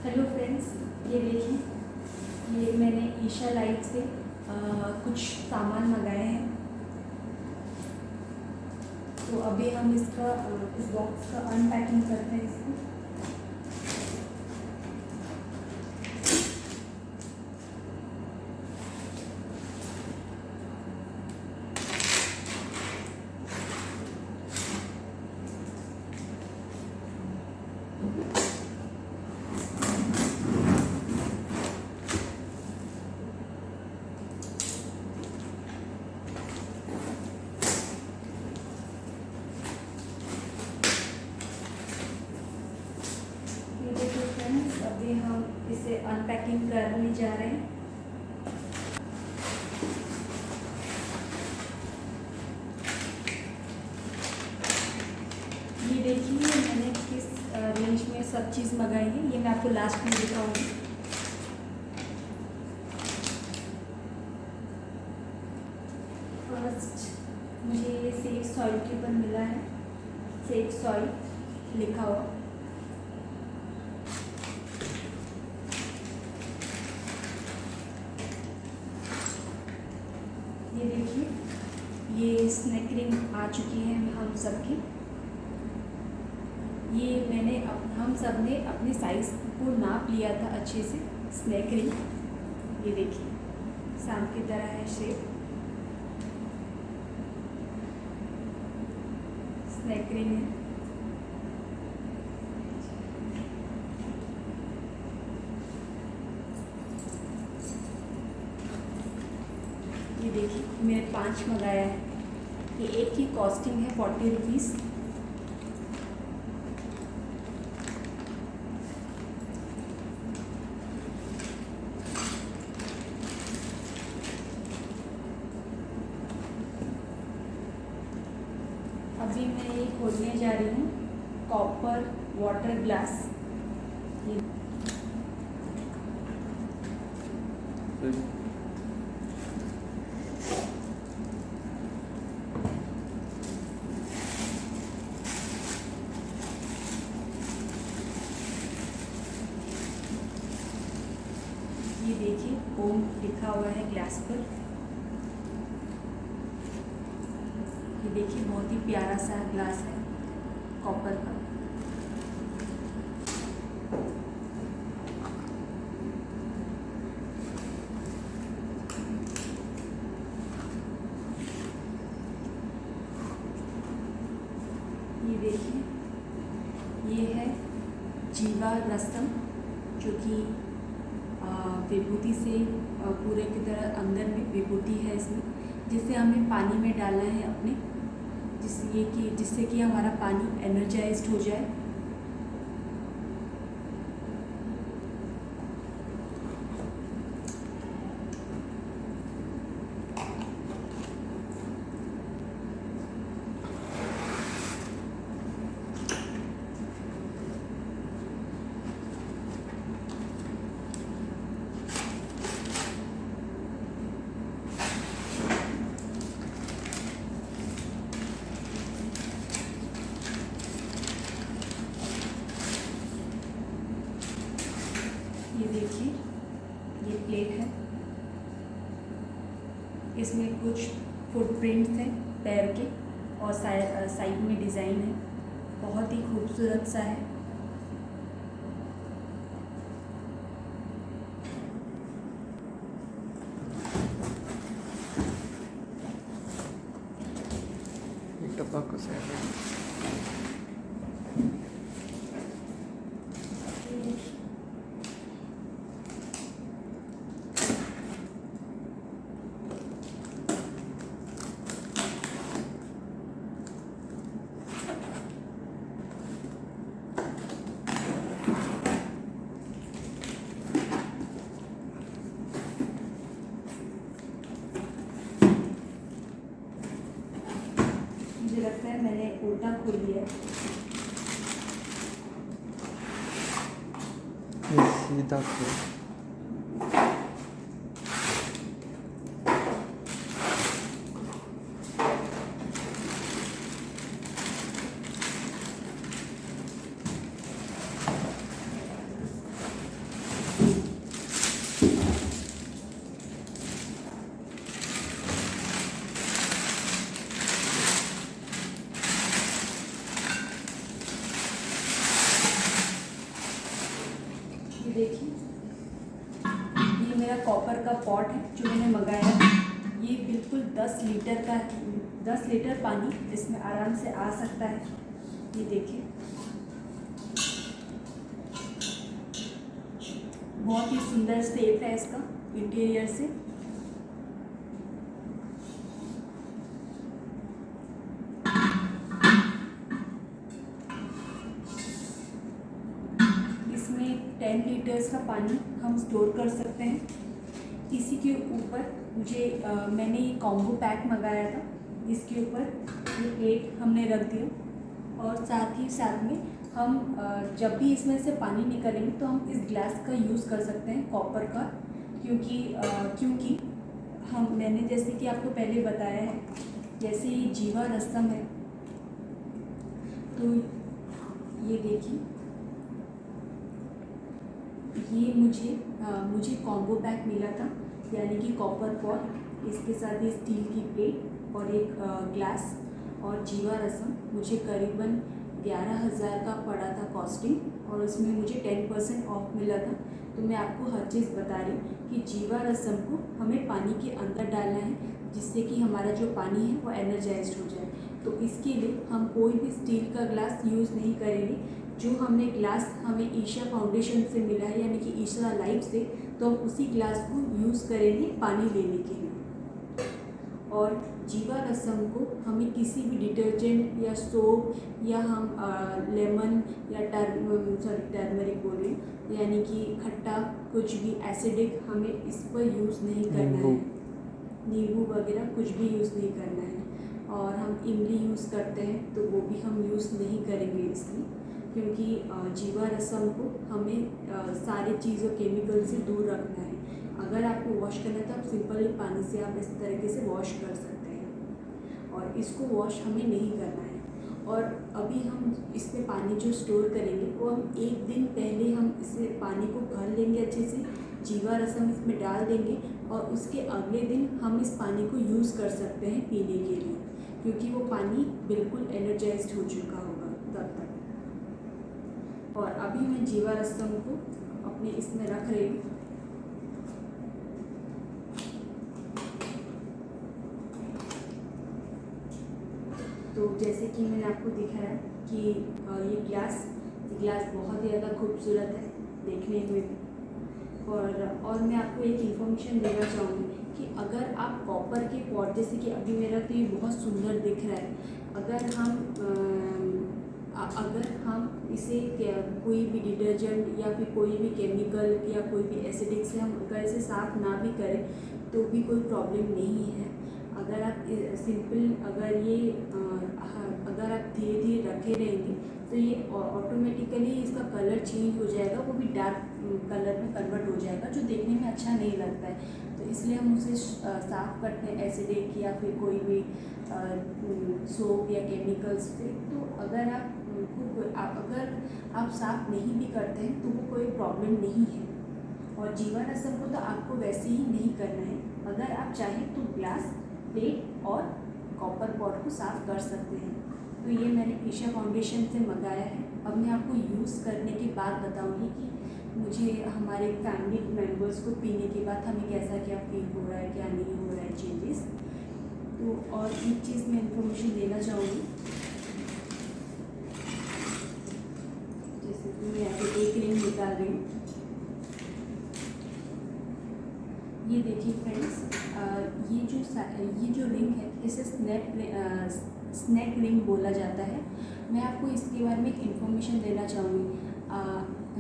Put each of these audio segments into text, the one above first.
Hello friends, ये देखिए, ये मैंने ईशा लाइफ से कुछ सामान मंगाए हैं। तो अभी हम इसका इस बॉक्स का अनपैकिंग करते हैं इसको। ये देखिए फ्रेंड्स, अभी हम इसे अनपैकिंग करने जा रहे हैं। ये देखिए मैंने किस रेंज में सब चीज़ मंगाई है, ये मैं आपको लास्ट में दिखाऊंगी। फर्स्ट मुझे ये सेफ सॉइल के ऊपर मिला है, सेफ सॉइल लिखा हुआ। ये देखिए, ये स्नैक रिंग आ चुकी है हम सबकी। ये मैंने हम सब ने अपने साइज़ को नाप लिया था अच्छे से। स्नैक रिंग, ये देखिए सांप की तरह है शेप। स्नैक रिंग है। ये देखिए मैंने 5 मंगाया है। ये एक की कॉस्टिंग है 40 रुपीज़। अभी मैं ये खोलने जा रही हूँ, कॉपर वाटर ग्लास। ये देखिए ओम लिखा हुआ है ग्लास पर। ये देखिए बहुत ही प्यारा सा ग्लास है कॉपर का। ये देखिए, ये है जीवा रसम, जो कि विभूति से पूरे की तरह अंदर में विभूति है इसमें, जिसे हमें पानी में डालना है अपने, जिससे कि हमारा पानी एनर्जाइज्ड हो जाए। ये देखिए, ये प्लेट है। इसमें कुछ फुटप्रिंट्स हैं पैर के, और साइड में डिज़ाइन है। बहुत ही खूबसूरत सा है। डब्बा को साइड में मुझे लगता है मैंने उल्टा खोल दिया है। सीधा खोल। मेरा कॉपर का पॉट है जो मैंने मंगाया है। ये बिल्कुल 10 लीटर का 10 लीटर पानी इसमें आराम से आ सकता है। ये देखिए, बहुत ही सुंदर शेप है इसका इंटीरियर से। इसमें 10 लीटर्स का पानी हम स्टोर कर सकते हैं। इसी के ऊपर मैंने ये कॉम्बो पैक मंगाया था, इसके ऊपर ये प्लेट हमने रख दिया और साथ ही साथ में हम जब भी इसमें से पानी निकलेंगे तो हम इस ग्लास का यूज़ कर सकते हैं, कॉपर का, क्योंकि मैंने जैसे कि आपको पहले बताया है, जैसे ये जीवा रसम है, तो ये देखिए, ये मुझे कॉम्बो पैक मिला था, यानी कि कॉपर पॉट, इसके साथ ही स्टील की प्लेट और एक ग्लास और जीवा रसम मुझे करीबन 11,000 का पड़ा था कॉस्टिंग, और उसमें मुझे 10% ऑफ मिला था। तो मैं आपको हर चीज़ बता रही हूँ कि जीवा रसम को हमें पानी के अंदर डालना है, जिससे कि हमारा जो पानी है वो एनर्जाइज्ड हो जाए। तो इसके लिए हम कोई भी स्टील का ग्लास यूज़ नहीं करेंगे। जो हमने ग्लास हमें ईशा फाउंडेशन से मिला है, यानी कि ईशा लाइफ से, तो हम उसी ग्लास को यूज़ करेंगे पानी लेने के लिए। और जीवा रसम को हमें किसी भी डिटर्जेंट या सोप या हम लेमन या टर्मरिक बोल रहे हैं, यानी कि खट्टा कुछ भी एसिडिक हमें इस पर यूज़ नहीं करना है, नींबू वगैरह कुछ भी यूज़ नहीं करना है। और हम इमली यूज़ करते हैं तो वो भी हम यूज़ नहीं करेंगे इसमें, क्योंकि जीवा रसम को हमें सारी चीज़ों केमिकल से दूर रखना है। अगर आपको वॉश करना है तो आप सिंपल पानी से आप इस तरीके से वॉश कर सकते हैं, और इसको वॉश हमें नहीं करना है। और अभी हम इसमें पानी जो स्टोर करेंगे वो हम एक दिन पहले हम इसे पानी को भर लेंगे अच्छे से, जीवा रसम इसमें डाल देंगे, और उसके अगले दिन हम इस पानी को यूज़ कर सकते हैं पीने के लिए, क्योंकि वो पानी बिल्कुल एनर्जाइज्ड हो चुका होगा तब तक। और अभी मैं जीवा रसम को अपने इसमें रख रही हूँ। तो जैसे कि मैंने आपको दिखाया कि ये ग्लास बहुत ही ज़्यादा खूबसूरत है देखने में भी। और मैं आपको एक इन्फॉर्मेशन देना चाहूँगी कि अगर आप कॉपर के पॉट, जैसे कि अभी मेरा तो ये बहुत सुंदर दिख रहा है, अगर हम इसे कोई भी डिटर्जेंट या फिर कोई भी केमिकल या कोई भी एसिडिक से हम अगर इसे साफ़ ना भी करें तो भी कोई प्रॉब्लम नहीं है। अगर आप अगर आप धीरे धीरे रखे रहेंगे तो ये ऑटोमेटिकली इसका कलर चेंज हो जाएगा, वो भी डार्क कलर में कन्वर्ट हो जाएगा, जो देखने में अच्छा नहीं लगता है। तो इसलिए हम उसे साफ़ करते हैं एसिडिक या फिर कोई भी सोप या केमिकल्स से। तो अगर आप साफ़ नहीं भी करते हैं तो वो कोई प्रॉब्लम नहीं है। और जीवा रसम को तो आपको वैसे ही नहीं करना है, अगर आप चाहें तो ग्लास, प्लेट और कॉपर पॉट को साफ़ कर सकते हैं। तो ये मैंने ईशा फाउंडेशन से मंगाया है। अब मैं आपको यूज़ करने के बाद बताऊंगी कि मुझे हमारे फैमिली मेम्बर्स को पीने के बाद हमें कैसा क्या फील हो रहा है, क्या नहीं हो रहा है चेंजेस। तो और एक चीज़ मैं इन्फॉर्मेशन देना चाहूँगी, जैसे कि मैं अभी एक रिंग निकाल रही हूँ। ये देखिए फ्रेंड्स, ये जो रिंग है इसे स्नैक रिंग बोला जाता है। मैं आपको इसके बारे में एक इन्फॉर्मेशन देना चाहूँगी।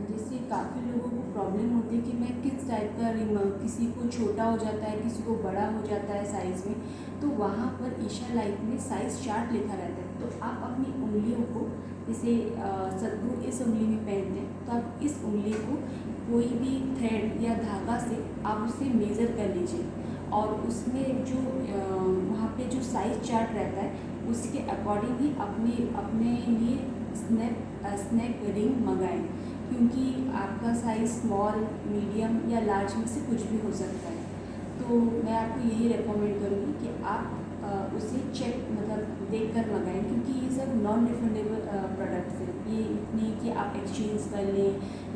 जैसे काफ़ी लोगों को प्रॉब्लम होती है कि मैं किस टाइप का रिंग, किसी को छोटा हो जाता है, किसी को बड़ा हो जाता है साइज़ में, तो वहाँ पर ईशा लाइफ में साइज़ चार्ट लिखा रहता है। तो आप अपनी उंगलियों को, जैसे सद्गुरु इस उंगली में पहनते हैं, तो आप इस उंगली को कोई भी थ्रेड या धागा से आप उसे मेज़र कर लीजिए, और उसमें जो वहाँ पे जो साइज़ चार्ट रहता है उसके अकॉर्डिंग ही अपने लिए स्नैक रिंग मंगाएं, क्योंकि आपका साइज़ स्मॉल, मीडियम या लार्ज में से कुछ भी हो सकता है। तो मैं आपको यही रेकमेंड करूँगी कि आप उसे देख कर मंगाएं, क्योंकि ये सब नॉन रिफंडेबल प्रोडक्ट्स हैं। ये नहीं कि आप एक्सचेंज कर लें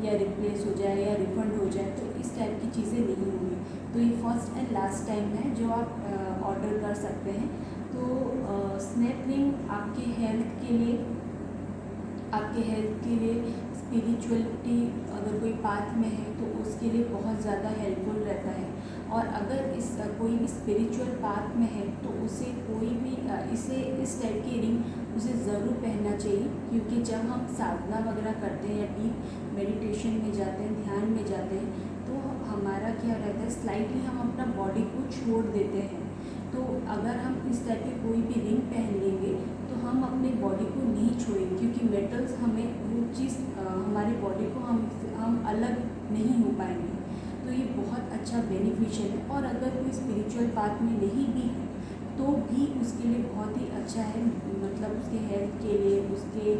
या रिप्लेस हो जाए या रिफ़ंड हो जाए, तो इस टाइप की चीज़ें नहीं होंगी। तो ये फर्स्ट एंड लास्ट टाइम है जो आप ऑर्डर कर सकते हैं। तो स्नैप रिंग आपके हेल्थ के लिए स्पिरिचुअलिटी अगर कोई पाथ में है तो उसके लिए बहुत ज़्यादा हेल्पफुल रहता है। और अगर कोई भी स्पिरिचुअल पाथ में है तो उसे इस टाइप की रिंग उसे ज़रूर पहनना चाहिए, क्योंकि जब हम साधना वगैरह करते हैं या डीप मेडिटेशन में जाते हैं, ध्यान में जाते हैं, तो हमारा क्या रहता है, स्लाइटली हम अपना बॉडी को छोड़ देते हैं। तो अगर हम इस टाइप की कोई भी रिंग पहन लेंगे तो हम अपने बॉडी को नहीं छोड़ेंगे, क्योंकि मेटल्स हमें वो चीज़ हमारे बॉडी को हम अलग नहीं हो पाएंगे। तो ये बहुत अच्छा बेनिफिशियल है। और अगर कोई स्पिरिचुअल पाथ में नहीं भी है तो भी उसके लिए बहुत ही अच्छा है, मतलब उसके हेल्थ के लिए, उसके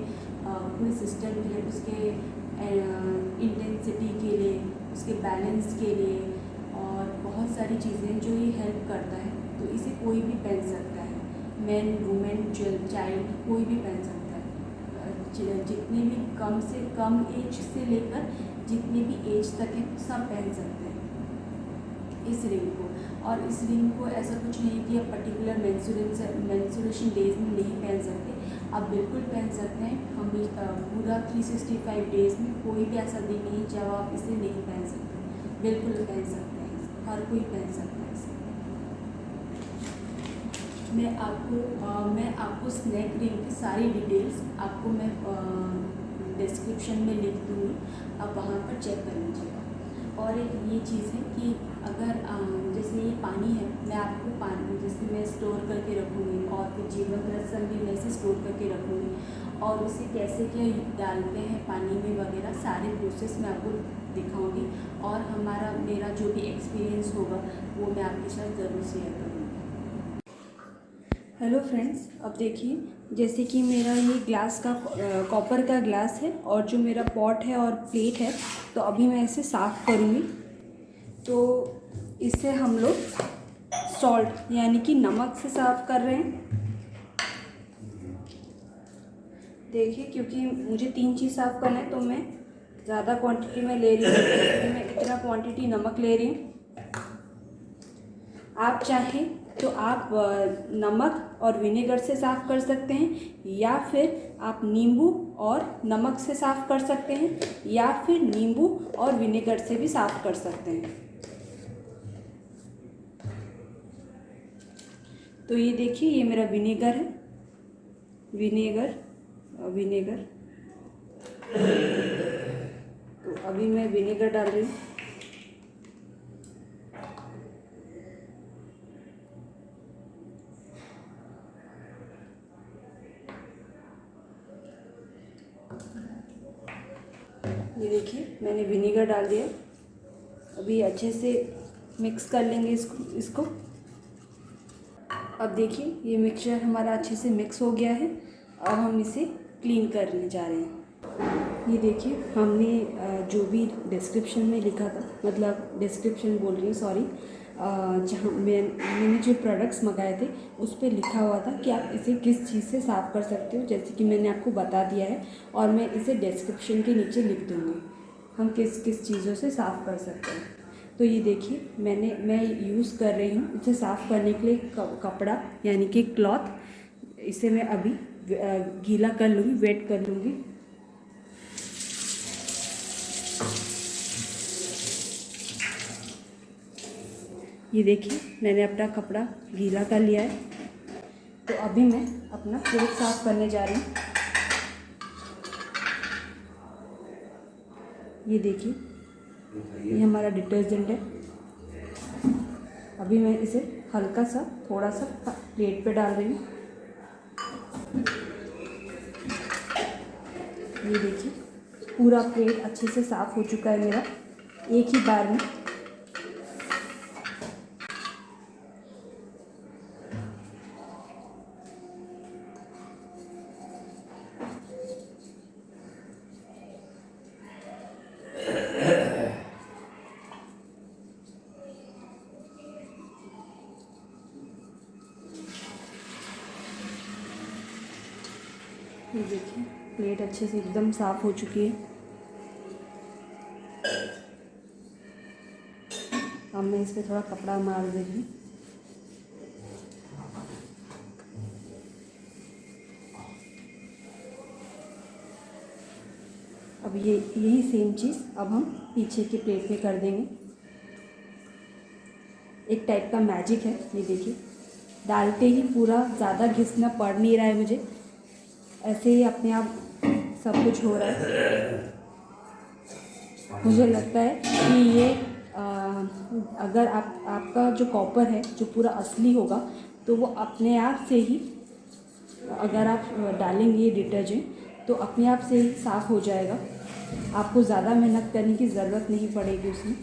पूरे सिस्टम के लिए, उसके इंटेंसिटी के लिए, उसके बैलेंस के लिए, और बहुत सारी चीज़ें जो ये हेल्प करता है। तो इसे कोई भी पहन सकता है, मैन, वुमेन, चाइल्ड, कोई भी पहन सकता है। जितने भी कम से कम एज से लेकर जितने भी एज तक है सब पहन सकते हैं इस रिंग को। और इस रिंग को ऐसा कुछ नहीं कि आप पर्टिकुलर मेंस्ट्रुएशन डेज में नहीं पहन सकते, आप बिल्कुल पहन सकते हैं। हम पूरा 365 डेज़ में कोई भी ऐसा दिन नहीं जब आप इसे नहीं पहन सकते, बिल्कुल पहन सकते हैं, हर कोई पहन सकता है इसे। मैं आपको स्नैक रिंग की सारी डिटेल्स आपको मैं डिस्क्रिप्शन में लिख दूँगी, आप वहाँ पर चेक कर लीजिएगा। और एक ये चीज़ है कि अगर जैसे ये पानी है, मैं आपको पानी जैसे मैं स्टोर करके रखूँगी, और फिर जीवन रसम भी मैं इसे स्टोर करके रखूँगी, और उसे कैसे क्या डालते हैं पानी में वगैरह सारे प्रोसेस मैं आपको दिखाऊँगी। और मेरा जो भी एक्सपीरियंस होगा वो मैं आपके साथ ज़रूर शेयर करूँगी। हेलो फ्रेंड्स, अब देखिए, जैसे कि मेरा ये ग्लास का कॉपर का ग्लास है, और जो मेरा पॉट है और प्लेट है, तो अभी मैं इसे साफ़ करूँगी। तो इसे हम लोग सॉल्ट यानी कि नमक से साफ़ कर रहे हैं। देखिए, क्योंकि मुझे 3 चीज़ साफ़ करना है तो मैं ज़्यादा क्वांटिटी में ले रही हूँ, तो मैं इतना क्वांटिटी नमक ले रही हूँ। आप चाहें तो आप नमक और विनेगर से साफ़ कर सकते हैं, या फिर आप नींबू और नमक से साफ़ कर सकते हैं, या फिर नींबू और विनेगर से भी साफ़ कर सकते हैं। तो ये देखिए, ये मेरा विनेगर है, विनेगर। तो अभी मैं विनेगर डाल रही हूँ। ये देखिए, मैंने विनेगर डाल दिया। अभी अच्छे से मिक्स कर लेंगे इसको। अब देखिए, ये मिक्सचर हमारा अच्छे से मिक्स हो गया है। अब हम इसे क्लीन करने जा रहे हैं। ये देखिए, हमने जो भी डिस्क्रिप्शन में लिखा था, मतलब डिस्क्रिप्शन बोल रही हूँ, सॉरी, जहाँ मैंने जो प्रोडक्ट्स मंगाए थे उस पर लिखा हुआ था कि आप इसे किस चीज़ से साफ़ कर सकते हो, जैसे कि मैंने आपको बता दिया है, और मैं इसे डिस्क्रिप्शन के नीचे लिख दूँगी हम किस किस चीज़ों से साफ़ कर सकते हैं। तो ये देखिए, मैं यूज़ कर रही हूँ इसे साफ़ करने के लिए कपड़ा यानी कि क्लॉथ। इसे मैं अभी गीला कर लूँगी, वेट कर लूँगी। ये देखिए, मैंने अपना कपड़ा गीला कर लिया है। तो अभी मैं अपना प्लेट साफ़ करने जा रही हूँ। ये देखिए, ये हमारा डिटर्जेंट है। अभी मैं इसे हल्का सा थोड़ा सा प्लेट पे डाल रही हूँ। ये देखिए, पूरा प्लेट अच्छे से साफ़ हो चुका है मेरा एक ही बार में। ये देखिए, प्लेट अच्छे से एकदम साफ़ हो चुकी है। अब अब मैं इस पर थोड़ा कपड़ा मार दे रही हूँ। अब यही सेम चीज़ अब हम पीछे के प्लेट पे कर देंगे। एक टाइप का मैजिक है, ये देखिए, डालते ही पूरा ज़्यादा घिसना पड़ नहीं रहा है मुझे, ऐसे ही अपने आप सब कुछ हो रहा है। मुझे लगता है कि ये अगर आपका जो कॉपर है जो पूरा असली होगा तो वो अपने आप से ही, अगर आप डालेंगे ये डिटर्जेंट तो अपने आप से ही साफ़ हो जाएगा। आपको ज़्यादा मेहनत करने की ज़रूरत नहीं पड़ेगी उसमें।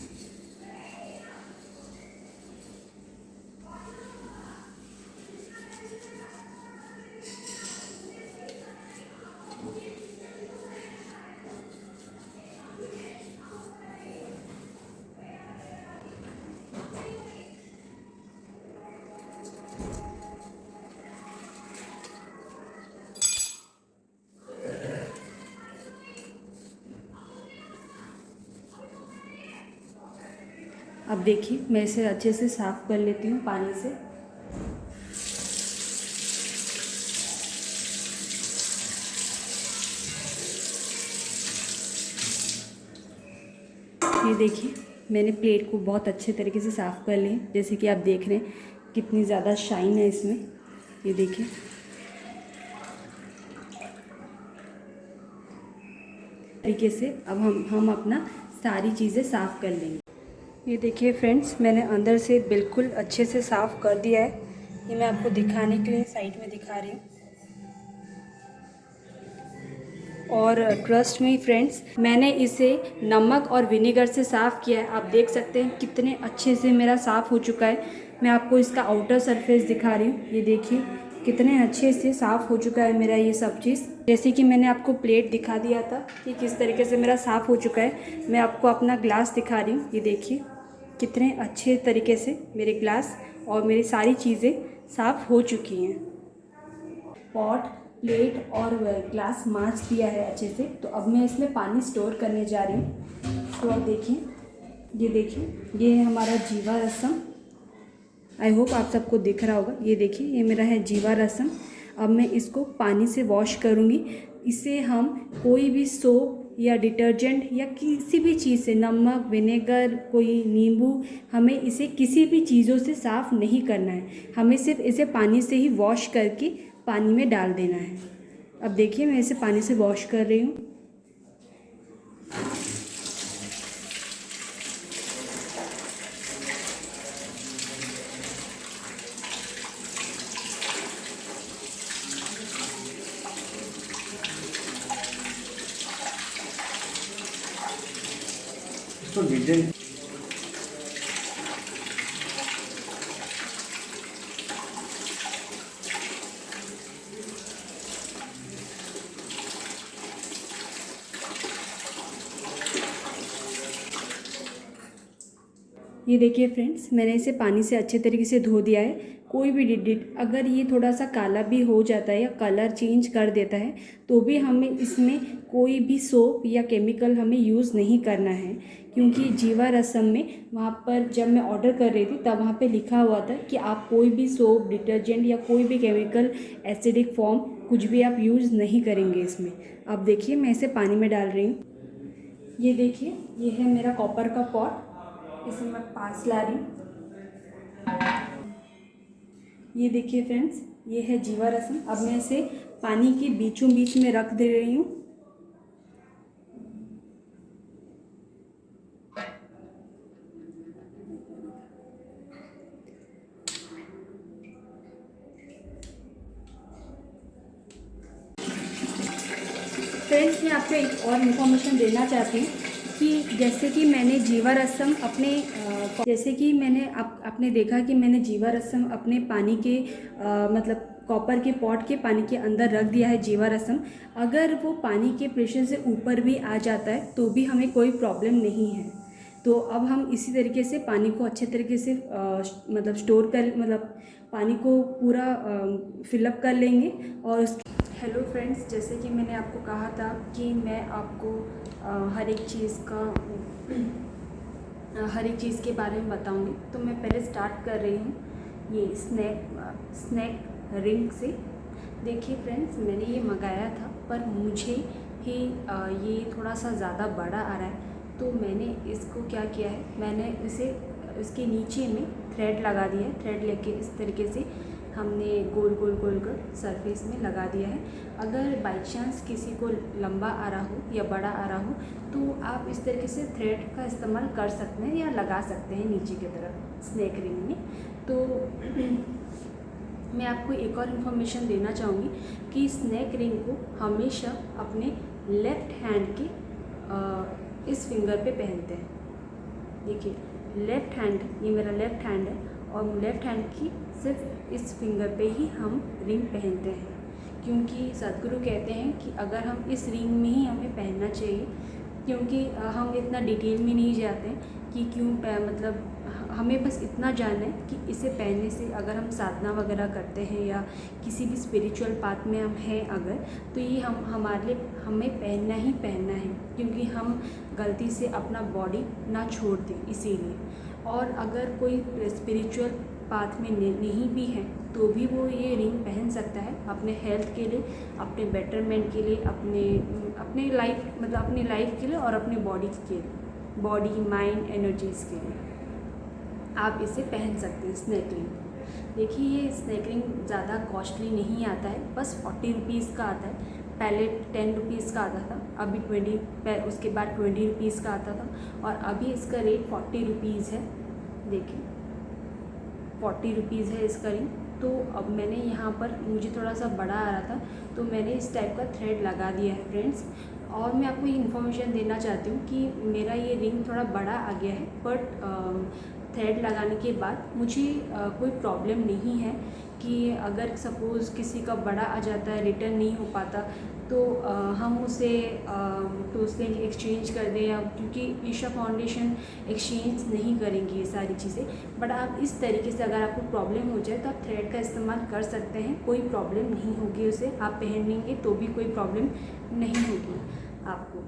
अब देखिए मैं इसे अच्छे से साफ़ कर लेती हूँ पानी से। ये देखिए मैंने प्लेट को बहुत अच्छे तरीके से साफ़ कर लिया, जैसे कि आप देख रहे हैं कितनी ज़्यादा शाइन है इसमें। ये देखिए तरीके से अब हम अपना सारी चीज़ें साफ़ कर लेंगे। ये देखिए फ्रेंड्स, मैंने अंदर से बिल्कुल अच्छे से साफ़ कर दिया है। ये मैं आपको दिखाने के लिए साइड में दिखा रही हूँ। और ट्रस्ट मी फ्रेंड्स, मैंने इसे नमक और विनेगर से साफ़ किया है। आप देख सकते हैं कितने अच्छे से मेरा साफ़ हो चुका है। मैं आपको इसका आउटर सरफेस दिखा रही हूँ। ये देखिए कितने अच्छे से साफ़ हो चुका है मेरा ये सब चीज़। जैसे कि मैंने आपको प्लेट दिखा दिया था कि किस तरीके से मेरा साफ़ हो चुका है, मैं आपको अपना ग्लास दिखा रही हूँ। ये देखिए कितने अच्छे तरीके से मेरे ग्लास और मेरी सारी चीज़ें साफ़ हो चुकी हैं। पॉट, प्लेट और ग्लास मांज दिया है अच्छे से। तो अब मैं इसमें पानी स्टोर करने जा रही हूँ। तो अब देखिए, ये देखिए ये है हमारा जीवा रसम। आई होप आप सबको दिख रहा होगा। ये देखिए ये मेरा है जीवा रसम। अब मैं इसको पानी से वॉश करूँगी। इसे हम कोई भी सोप या डिटर्जेंट या किसी भी चीज़ से, नमक, विनेगर, कोई नींबू, हमें इसे किसी भी चीज़ों से साफ़ नहीं करना है। हमें सिर्फ इसे पानी से ही वॉश करके पानी में डाल देना है। अब देखिए मैं इसे पानी से वॉश कर रही हूँ। तो डिटेल ये देखिए फ्रेंड्स, मैंने इसे पानी से अच्छे तरीके से धो दिया है। कोई भी डिट अगर ये थोड़ा सा काला भी हो जाता है या कलर चेंज कर देता है तो भी हमें इसमें कोई भी सोप या केमिकल हमें यूज़ नहीं करना है। क्योंकि जीवा रसम में वहाँ पर जब मैं ऑर्डर कर रही थी तब वहाँ पे लिखा हुआ था कि आप कोई भी सोप, डिटर्जेंट या कोई भी केमिकल, एसिडिक फॉर्म कुछ भी आप यूज़ नहीं करेंगे इसमें। अब देखिए मैं इसे पानी में डाल रही हूँ। ये देखिए ये है मेरा कॉपर का पॉट, इसे मैं पास ला रही हूँ। ये देखिए फ्रेंड्स, ये है जीवा रसम। अब मैं इसे पानी के बीचों बीच में रख दे रही हूँ। फ्रेंड्स, मैं आपको एक और इन्फॉर्मेशन देना चाहती हूँ कि जैसे कि मैंने जीवा रसम आपने देखा कि मैंने जीवा रसम अपने पानी के मतलब कॉपर के पॉट के पानी के अंदर रख दिया है जीवा रसम। अगर वो पानी के प्रेशर से ऊपर भी आ जाता है तो भी हमें कोई प्रॉब्लम नहीं है। तो अब हम इसी तरीके से पानी को अच्छे तरीके से पानी को पूरा फिलअप कर लेंगे। और हेलो फ्रेंड्स, जैसे कि मैंने आपको कहा था कि मैं आपको हर एक चीज़ का हर एक चीज़ के बारे में बताऊंगी। तो मैं पहले स्टार्ट कर रही हूँ ये स्नैक रिंग से। देखिए फ्रेंड्स, मैंने ये मंगाया था पर मुझे ही ये थोड़ा सा ज़्यादा बड़ा आ रहा है। तो मैंने इसको क्या किया है, मैंने इसे इसके नीचे में थ्रेड लगा दिया है। थ्रेड लेके इस तरीके से हमने गोल गोल गोल कर सरफेस में लगा दिया है। अगर बाई चांस किसी को लंबा आ रहा हो या बड़ा आ रहा हो तो आप इस तरीके से थ्रेड का इस्तेमाल कर सकते हैं या लगा सकते हैं नीचे की तरफ स्नैक रिंग में। तो मैं आपको एक और इन्फॉर्मेशन देना चाहूँगी कि स्नैक रिंग को हमेशा अपने लेफ़्ट हैंड के इस फिंगर पे पहनते हैं। देखिए लेफ़्ट हैंड, ये मेरा लेफ़्ट हैंड है और लेफ़्ट हैंड की सिर्फ इस फिंगर पे ही हम रिंग पहनते हैं, क्योंकि सदगुरु कहते हैं कि अगर हम इस रिंग में ही हमें पहनना चाहिए, क्योंकि हम इतना डिटेल में नहीं जाते कि क्यों मतलब हमें बस इतना जानना है कि इसे पहनने से अगर हम साधना वगैरह करते हैं या किसी भी स्पिरिचुअल पाथ में हम हैं अगर, तो ये हमारे लिए हमें पहनना ही पहनना है, क्योंकि हम गलती से अपना बॉडी ना छोड़ दें इसीलिए। और अगर कोई स्पिरिचुअल पाथ में नहीं भी है तो भी वो ये रिंग पहन सकता है अपने हेल्थ के लिए, अपने बेटरमेंट के लिए, अपने लाइफ के लिए और अपने बॉडी माइंड एनर्जीज़ के लिए आप इसे पहन सकते हैं स्नैक रिंग। देखिए ये स्नैक रिंग ज़्यादा कॉस्टली नहीं आता है, बस 40 रुपीज़ का आता है। पहले 10 रुपीज़ का आता था, अभी 20, उसके बाद 20 रुपीज़ का आता था और अभी इसका रेट 40 रुपीज़ है। देखिए 40 रुपीज़ है इसका रिंग। तो अब मैंने यहाँ पर, मुझे थोड़ा सा बड़ा आ रहा था तो मैंने इस टाइप का थ्रेड लगा दिया है फ्रेंड्स। और मैं आपको ये इन्फॉर्मेशन देना चाहती हूँ कि मेरा ये रिंग थोड़ा बड़ा आ गया है, बट थ्रेड लगाने के बाद मुझे कोई प्रॉब्लम नहीं है कि अगर सपोज़ किसी का बड़ा आ जाता है, रिटर्न नहीं हो पाता, तो हम उसे एक्सचेंज कर दें, या क्योंकि ईशा फाउंडेशन एक्सचेंज नहीं करेंगी ये सारी चीज़ें। बट आप इस तरीके से अगर आपको प्रॉब्लम हो जाए तो आप थ्रेड का इस्तेमाल कर सकते हैं, कोई प्रॉब्लम नहीं होगी उसे। आप पहनेंगे तो भी कोई प्रॉब्लम नहीं होगी आपको।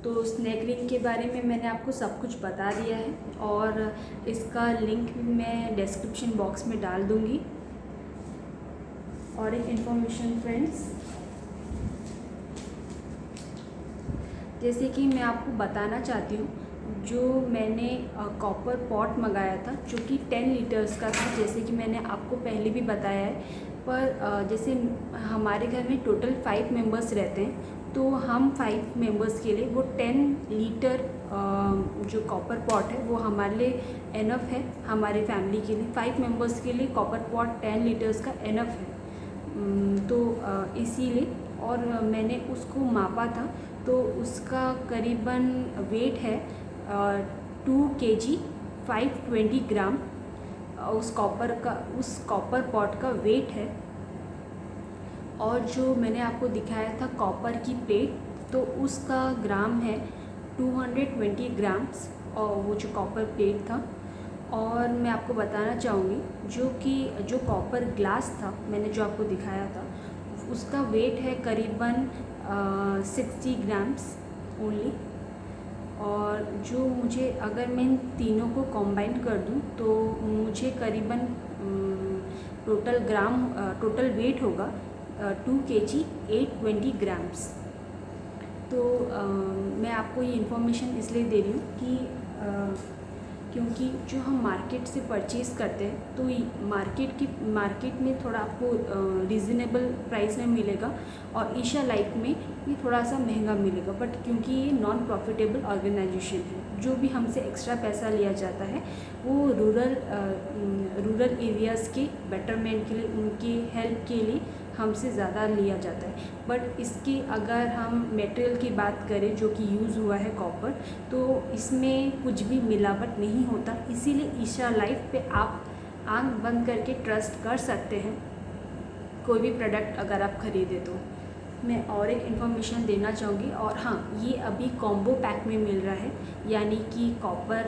तो स्नैक रिंग के बारे में मैंने आपको सब कुछ बता दिया है और इसका लिंक मैं डिस्क्रिप्शन बॉक्स में डाल दूँगी। और एक इन्फॉर्मेशन फ्रेंड्स, जैसे कि मैं आपको बताना चाहती हूँ, जो मैंने कॉपर पॉट मंगाया था जो कि 10 लीटर्स का था, जैसे कि मैंने आपको पहले भी बताया है। पर जैसे हमारे घर में टोटल 5 मेंबर्स रहते हैं, तो हम 5 मेंबर्स के लिए वो 10 लीटर जो कॉपर पॉट है वो हमारे लिए एनफ है। हमारे फैमिली के लिए 5 मेंबर्स के लिए कॉपर पॉट 10 लीटर्स का एनफ है। तो इसीलिए, और मैंने उसको मापा था तो उसका करीबन वेट है 2 kg 520 ग्राम उस कॉपर पॉट का वेट है। और जो मैंने आपको दिखाया था कॉपर की प्लेट, तो उसका ग्राम है 220 ग्राम्स, और वो जो कॉपर प्लेट था। और मैं आपको बताना चाहूँगी जो कॉपर ग्लास था मैंने जो आपको दिखाया था, उसका वेट है करीबन 60 ग्राम्स ओनली। और जो मुझे, अगर मैं इन तीनों को कंबाइन कर दूं तो मुझे करीबन टोटल वेट होगा 2 kg 820 ग्राम्स। तो मैं आपको ये इन्फॉर्मेशन इसलिए दे रही हूँ कि क्योंकि जो हम मार्केट से परचेज़ करते हैं तो मार्केट में थोड़ा आपको रीज़नेबल प्राइस में मिलेगा और ईशा लाइफ में ये थोड़ा सा महंगा मिलेगा। बट क्योंकि ये नॉन प्रॉफिटेबल ऑर्गेनाइजेशन है, जो भी हमसे एक्स्ट्रा पैसा लिया जाता है वो रूरल एरियाज़ के बेटरमेंट के लिए, उनकी हेल्प के लिए हमसे ज़्यादा लिया जाता है। बट इसकी अगर हम मटेरियल की बात करें जो कि यूज़ हुआ है कॉपर, तो इसमें कुछ भी मिलावट नहीं होता। इसीलिए ईशा लाइफ पे आप आंख बंद करके ट्रस्ट कर सकते हैं कोई भी प्रोडक्ट अगर आप ख़रीदे तो। मैं और एक इन्फॉर्मेशन देना चाहूँगी, और हाँ, ये अभी कॉम्बो पैक में मिल रहा है, यानी कि कॉपर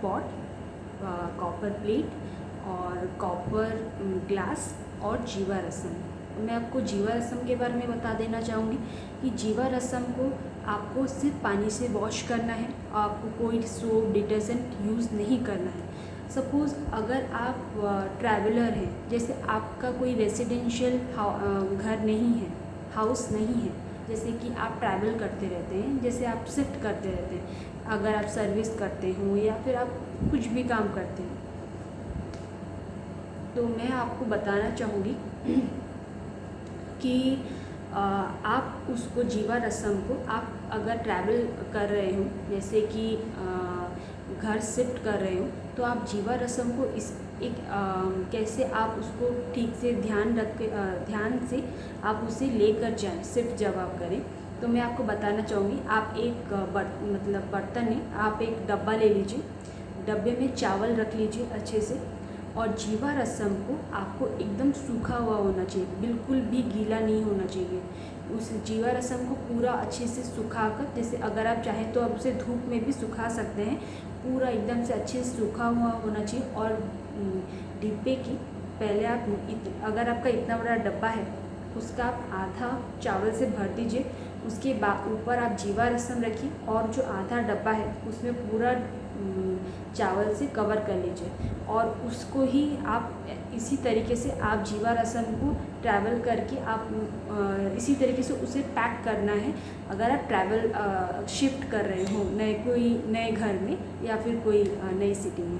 पॉट, कॉपर प्लेट और कॉपर ग्लास और जीवा रसम। मैं आपको जीवा रसम के बारे में बता देना चाहूँगी कि जीवा रसम को आपको सिर्फ पानी से वॉश करना है, आपको कोई सोप डिटर्जेंट यूज़ नहीं करना है। सपोज़ अगर आप ट्रैवलर हैं, जैसे आपका कोई रेसिडेंशियल घर नहीं है, हाउस नहीं है, जैसे कि आप ट्रैवल करते रहते हैं, जैसे आप शिफ्ट करते रहते हैं, अगर आप सर्विस करते हो या फिर आप कुछ भी काम करते हैं, तो मैं आपको बताना चाहूँगी कि आप उसको जीवा रसम को आप अगर ट्रैवल कर रहे हो, जैसे कि घर शिफ्ट कर रहे हो, तो आप जीवा रसम को इस एक कैसे आप उसको ठीक से ध्यान से आप उसे लेकर जाएं शिफ्ट जब आप करें। तो मैं आपको बताना चाहूँगी, आप एक बर्तन में आप एक डब्बा ले लीजिए, डब्बे में चावल रख लीजिए अच्छे से, और जीवा रसम को आपको एकदम सूखा हुआ होना चाहिए, बिल्कुल भी गीला नहीं होना चाहिए। उस जीवा रसम को पूरा अच्छे से सुखाकर, जैसे अगर आप चाहें तो आप उसे धूप में भी सुखा सकते हैं, पूरा एकदम से अच्छे से सूखा हुआ होना चाहिए। और डिब्बे की पहले आप अगर आपका इतना बड़ा डब्बा है, उसका आप आधा चावल से भर दीजिए, उसके ऊपर आप जीवा रसम रखिए, और जो आधा डब्बा है उसमें पूरा चावल से कवर कर लीजिए, और उसको ही आप इसी तरीके से आप जीवा रसम को ट्रैवल करके आप इसी तरीके से उसे पैक करना है। अगर आप ट्रैवल शिफ्ट कर रहे हो कोई नए घर में या फिर कोई नई सिटी में,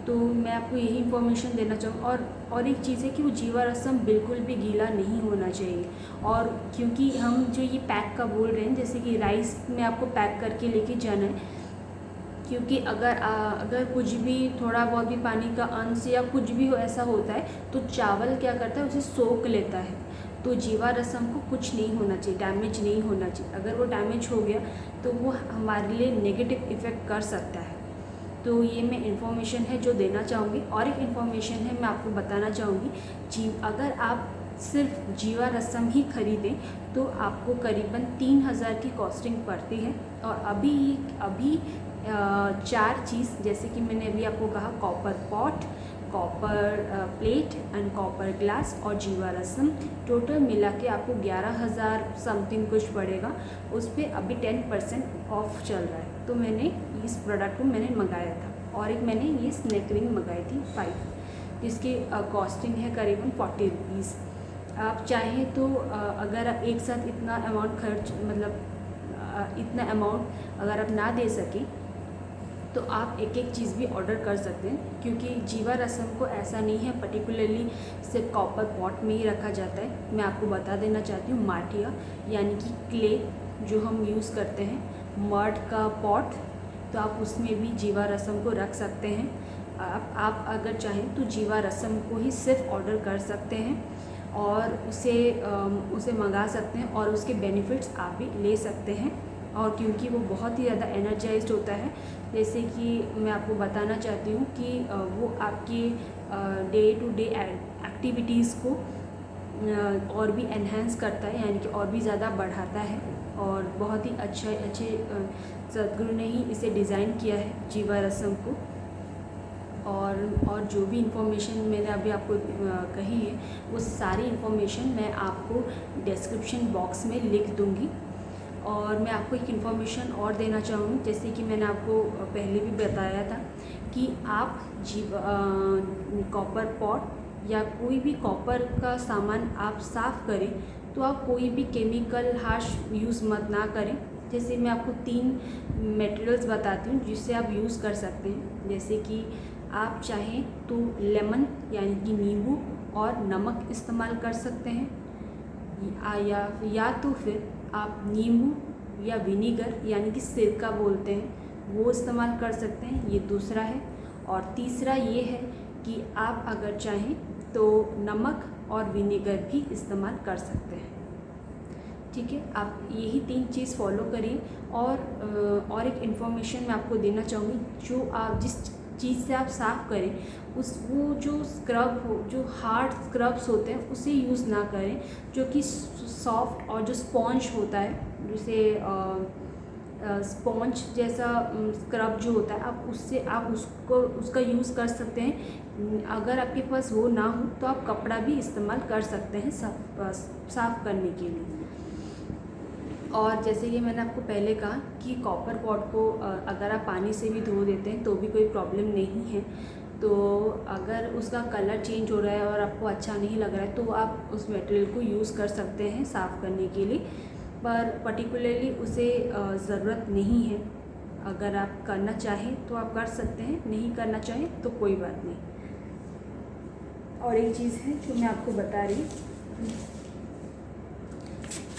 तो मैं आपको यही इन्फॉर्मेशन देना चाहूँ। और एक चीज़ है कि वो जीवा रसम बिल्कुल भी गीला नहीं होना चाहिए। और क्योंकि हम जो ये पैक का बोल रहे हैं, जैसे कि राइस में आपको पैक करके लेके जाना है, क्योंकि अगर कुछ भी थोड़ा बहुत भी पानी का अंश या कुछ भी ऐसा होता है, तो चावल क्या करता है, उसे सोख लेता है। तो जीवा रसम को कुछ नहीं होना चाहिए, डैमेज नहीं होना चाहिए। अगर वो डैमेज हो गया तो वो हमारे लिए नेगेटिव इफ़ेक्ट कर सकता है। तो ये मैं इन्फॉर्मेशन है जो देना चाहूँगी। और एक इन्फॉर्मेशन है मैं आपको बताना चाहूँगी, अगर आप सिर्फ जीवा रसम ही खरीदें तो आपको करीबन 3000 की कॉस्टिंग पड़ती है। और अभी 4 चीज़, जैसे कि मैंने अभी आपको कहा, copper pot, copper plate and copper glass और जीवा रसम, टोटल मिला के आपको 11,000 समथिंग कुछ पड़ेगा। उस पर अभी 10% ऑफ चल रहा है। तो मैंने इस प्रोडक्ट को मैंने मंगाया था। और एक मैंने ये स्नैक रिंग मंगाई थी 5, जिसकी कॉस्टिंग है करीबन 40 रुपीज़। आप चाहें तो अगर आप एक साथ इतना अमाउंट अगर आप ना दे सकें, तो आप एक एक चीज़ भी ऑर्डर कर सकते हैं। क्योंकि जीवा रसम को ऐसा नहीं है पर्टिकुलरली सिर्फ कॉपर पॉट में ही रखा जाता है। मैं आपको बता देना चाहती हूँ, माटिया यानी कि क्ले जो हम यूज़ करते हैं, मड का पॉट, तो आप उसमें भी जीवा रसम को रख सकते हैं। आप अगर चाहें तो जीवा रसम को ही सिर्फ ऑर्डर कर सकते हैं और उसे मंगा सकते हैं, और उसके बेनिफिट्स आप भी ले सकते हैं। और क्योंकि वो बहुत ही ज़्यादा एनर्जाइज्ड होता है, जैसे कि मैं आपको बताना चाहती हूँ कि वो आपकी डे टू डे एक्टिविटीज़ को और भी एनहेंस करता है, यानी कि और भी ज़्यादा बढ़ाता है। और बहुत ही अच्छे सद्गुरु ने ही इसे डिज़ाइन किया है जीवा रसम को। और जो भी इन्फॉर्मेशन मैंने अभी आपको कही है, वो सारी इन्फॉर्मेशन मैं आपको डिस्क्रिप्शन बॉक्स में लिख दूँगी। और मैं आपको एक इन्फॉर्मेशन और देना चाहूँगी, जैसे कि मैंने आपको पहले भी बताया था कि आप कॉपर पॉट या कोई भी कॉपर का सामान आप साफ़ करें तो आप कोई भी केमिकल हार्श यूज़ मत ना करें। जैसे मैं आपको 3 मटेरियल्स बताती हूँ जिससे आप यूज़ कर सकते हैं। जैसे कि आप चाहें तो लेमन यानी कि नींबू और नमक इस्तेमाल कर सकते हैं, या तो फिर आप नींबू या विनीगर यानी कि सिरका बोलते हैं, वो इस्तेमाल कर सकते हैं। ये दूसरा है। और तीसरा ये है कि आप अगर चाहें तो नमक और विनीगर भी इस्तेमाल कर सकते हैं। ठीक है, आप यही 3 चीज़ फॉलो करिए। और एक इन्फॉर्मेशन मैं आपको देना चाहूँगी, जो आप जिस चीज़ से आप साफ़ करें वो जो स्क्रब हो, जो हार्ड स्क्रब्स होते हैं उसे यूज़ ना करें, जो कि सॉफ्ट और जो स्पॉन्ज होता है, जैसे स्पॉन्ज जैसा स्क्रब जो होता है, आप उसका यूज़ कर सकते हैं। अगर आपके पास वो ना हो तो आप कपड़ा भी इस्तेमाल कर सकते हैं साफ़ करने के लिए। और जैसे कि मैंने आपको पहले कहा कि कॉपर पॉट को अगर आप पानी से भी धो देते हैं तो भी कोई प्रॉब्लम नहीं है। तो अगर उसका कलर चेंज हो रहा है और आपको अच्छा नहीं लग रहा है तो आप उस मटेरियल को यूज़ कर सकते हैं साफ़ करने के लिए, पर पर्टिकुलरली उसे ज़रूरत नहीं है। अगर आप करना चाहें तो आप कर सकते हैं, नहीं करना चाहें तो कोई बात नहीं। और एक चीज़ है जो मैं आपको बता रही हूँ,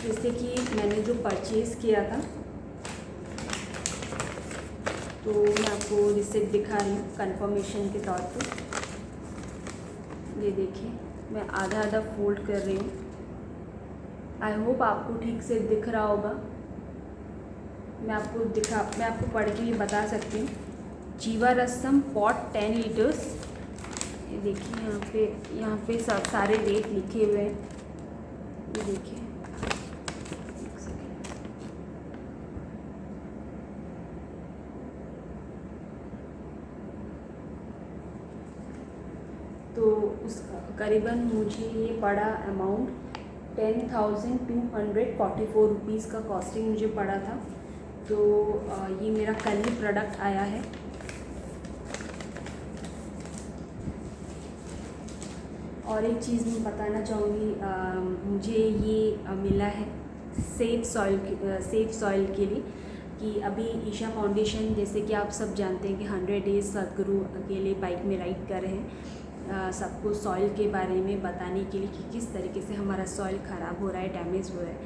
जैसे कि मैंने जो परचेज़ किया था तो मैं आपको रिसिप्ट दिखा रही हूँ कंफर्मेशन के तौर पे। ये देखिए, मैं आधा आधा फोल्ड कर रही हूँ। आई होप आपको ठीक से दिख रहा होगा। मैं आपको पढ़ के ये बता सकती हूँ। जीवा रसम पॉट 10 लीटर्स। ये देखिए यहाँ पे सब सारे रेट लिखे हुए हैं। ये देखिए, एक सेकेंड। तो उसका करीबन मुझे ये पड़ा अमाउंट 10,244 रुपीज़ का कॉस्टिंग मुझे पड़ा था। तो ये मेरा कल ही प्रोडक्ट आया है। और एक चीज़ मैं बताना चाहूँगी, मुझे ये मिला है सेफ सॉइल के लिए, कि अभी ईशा फाउंडेशन, जैसे कि आप सब जानते हैं कि 100 डेज़ सदगुरु अकेले बाइक में राइड कर रहे हैं सबको सॉइल के बारे में बताने के लिए कि किस तरीके से हमारा सॉइल ख़राब हो रहा है, डैमेज हो रहा है।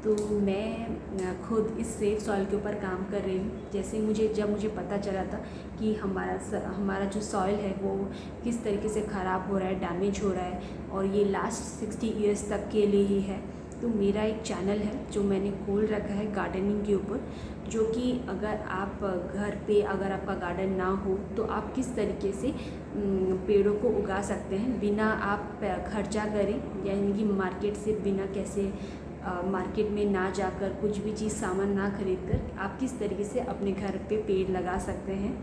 तो मैं खुद इस सेफ सॉइल के ऊपर काम कर रही हूँ। जैसे जब मुझे पता चला था कि हमारा जो सॉइल है वो किस तरीके से ख़राब हो रहा है, डैमेज हो रहा है, और ये लास्ट 60 ईयर्स तक के लिए ही है, तो मेरा एक चैनल है जो मैंने खोल रखा है गार्डनिंग के ऊपर, जो कि अगर आप घर पे अगर आपका गार्डन ना हो तो आप किस तरीके से पेड़ों को उगा सकते हैं बिना आप खर्चा करें, यानी कि मार्केट से बिना कैसे मार्केट में ना जाकर कुछ भी चीज़ सामान ना खरीद कर आप किस तरीके से अपने घर पे पेड़ लगा सकते हैं।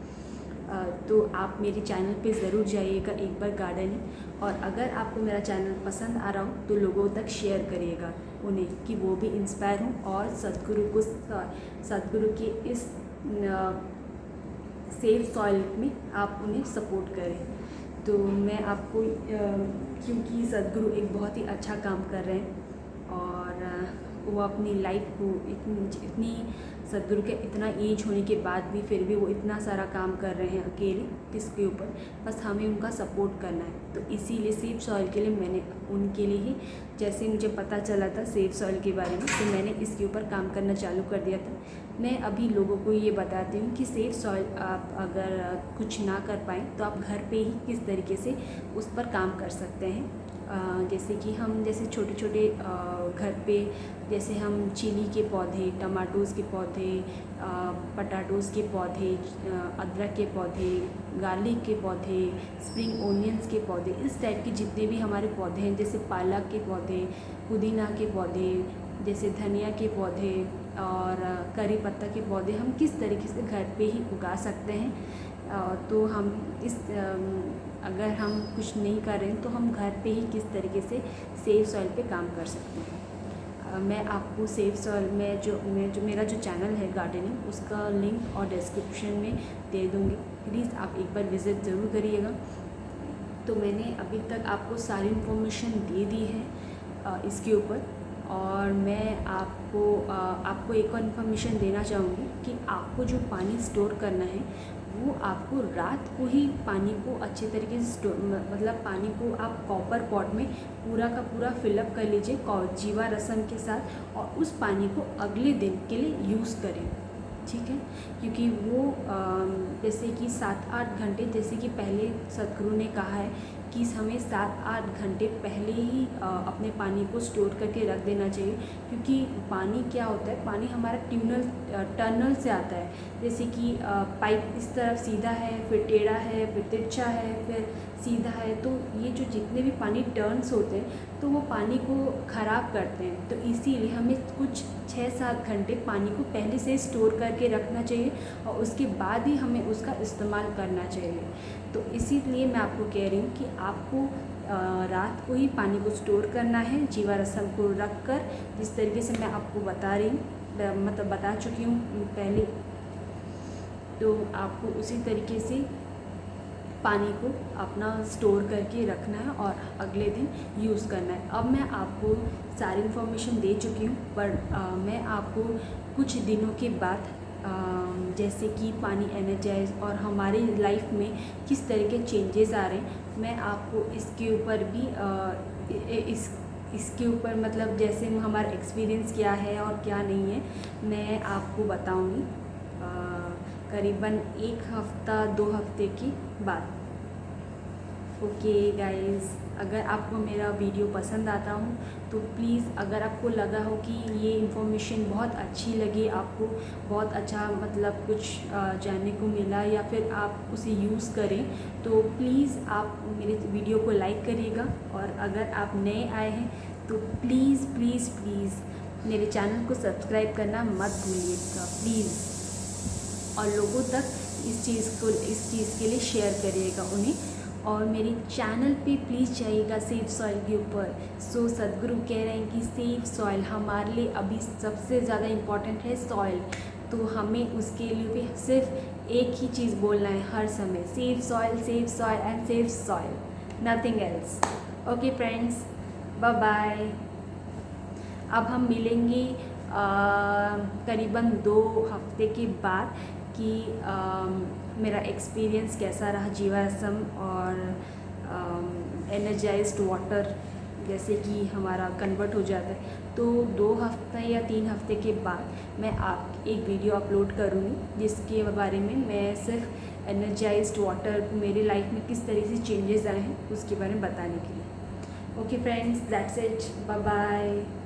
तो आप मेरे चैनल पे ज़रूर जाइएगा एक बार गार्डनिंग, और अगर आपको मेरा चैनल पसंद आ रहा हो तो लोगों तक शेयर करिएगा उन्हें, कि वो भी इंस्पायर हों और सद्गुरु के इस सेफ सॉइल में आप उन्हें सपोर्ट करें। तो मैं आपको क्योंकि सद्गुरु एक बहुत ही अच्छा काम कर रहे हैं और वो अपनी लाइफ को इतनी सद्गुरु के इतना एज होने के बाद भी फिर भी वो इतना सारा काम कर रहे हैं अकेले किसके ऊपर, बस हमें उनका सपोर्ट करना है। तो इसीलिए सेफ सॉइल के लिए मैंने उनके लिए ही, जैसे मुझे पता चला था सेफ सॉइल के बारे में, तो मैंने इसके ऊपर काम करना चालू कर दिया था। मैं अभी लोगों को ये बताती हूँ कि सेफ सॉइल आप अगर कुछ ना कर पाएँ तो आप घर पे ही किस तरीके से उस पर काम कर सकते हैं। जैसे कि हम जैसे छोटे छोटे घर पे जैसे हम चिली के पौधे, टमाटोज़ के पौधे, पटाटोज़ के पौधे, अदरक के पौधे, गार्लिक के पौधे, स्प्रिंग ओनियंस के पौधे, इस टाइप के जितने भी हमारे पौधे हैं, जैसे पालक के पौधे, पुदीना के पौधे, जैसे धनिया के पौधे और करी पत्ता के पौधे हम किस तरीके से घर पे ही उगा सकते हैं। तो हम अगर हम कुछ नहीं कर रहे हैं तो हम घर पे ही किस तरीके से सेफ सॉइल पे काम कर सकते हैं। मैं आपको सेफ सॉइल में जो मेरा जो चैनल है गार्डनिंग, उसका लिंक और डिस्क्रिप्शन में दे दूँगी, प्लीज़ आप एक बार विज़िट ज़रूर करिएगा। तो मैंने अभी तक आपको सारी इन्फॉर्मेशन दे दी है इसके ऊपर, और मैं आपको एक और इन्फॉर्मेशन देना चाहूँगी कि आपको जो पानी स्टोर करना है वो आपको रात को ही पानी को अच्छे तरीके से मतलब पानी को आप कॉपर पॉट में पूरा का पूरा फिलअप कर लीजिए जीवा रसम के साथ, और उस पानी को अगले दिन के लिए यूज़ करें, ठीक है। क्योंकि वो जैसे कि 7-8 घंटे, जैसे कि पहले सद्गुरु ने कहा है कि हमें 7-8 घंटे पहले ही अपने पानी को स्टोर करके रख देना चाहिए। क्योंकि पानी क्या होता है, पानी हमारा टनल से आता है, जैसे कि पाइप इस तरफ सीधा है, फिर टेढ़ा है, फिर तिरछा है, फिर सीधा है, तो ये जो जितने भी पानी टर्न्स होते हैं तो वो पानी को ख़राब करते हैं। तो इसीलिए हमें कुछ 6-7 घंटे पानी को पहले से स्टोर करके रखना चाहिए और उसके बाद ही हमें उसका इस्तेमाल करना चाहिए। तो इसीलिए मैं आपको कह रही हूँ कि आपको रात को ही पानी को स्टोर करना है जीवा रसम को रख कर, जिस तरीके से मैं आपको बता रही हूँ मतलब बता चुकी हूँ पहले, तो आपको उसी तरीके से पानी को अपना स्टोर करके रखना है और अगले दिन यूज़ करना है। अब मैं आपको सारी इन्फॉर्मेशन दे चुकी हूँ, पर मैं आपको कुछ दिनों के बाद जैसे कि पानी एनर्जाइज और हमारी लाइफ में किस तरह के चेंजेस आ रहे हैं, मैं आपको इसके ऊपर भी इसके ऊपर मतलब जैसे हमारा एक्सपीरियंस क्या है और क्या नहीं है, मैं आपको बताऊंगी करीबन 1 हफ्ता 2 हफ्ते के बाद। ओके गाइज़, अगर आपको मेरा वीडियो पसंद आता हो तो प्लीज़, अगर आपको लगा हो कि ये इन्फॉर्मेशन बहुत अच्छी लगी, आपको बहुत अच्छा मतलब कुछ जानने को मिला या फिर आप उसे यूज़ करें, तो प्लीज़ आप मेरे वीडियो को लाइक करिएगा। और अगर आप नए आए हैं तो प्लीज़ प्लीज़ प्लीज़ मेरे चैनल को सब्सक्राइब करना मत भूलिएगा प्लीज़, और लोगों तक इस चीज़ के लिए शेयर करिएगा उन्हें। और मेरे चैनल पे प्लीज़ जाइएगा सेफ सॉइल के ऊपर। सो सदगुरु कह रहे हैं कि सेफ सॉइल हमारे लिए अभी सबसे ज़्यादा इम्पॉर्टेंट है सॉइल, तो हमें उसके लिए भी सिर्फ एक ही चीज़ बोलना है हर समय, safe soil and safe soil, nothing else. Okay friends, bye bye. अब हम मिलेंगे करीबन 2 हफ्ते के बाद कि मेरा एक्सपीरियंस कैसा रहा जीवाश्म और एनर्जाइज्ड वाटर जैसे कि हमारा कन्वर्ट हो जाता है। तो 2 हफ्ते या 3 हफ्ते के बाद मैं आप एक वीडियो अपलोड करूँगी जिसके बारे में मैं सिर्फ एनर्जाइज्ड वाटर मेरी लाइफ में किस तरह से चेंजेस आए हैं उसके बारे में बताने के लिए। Okay friends, that's it, bye bye.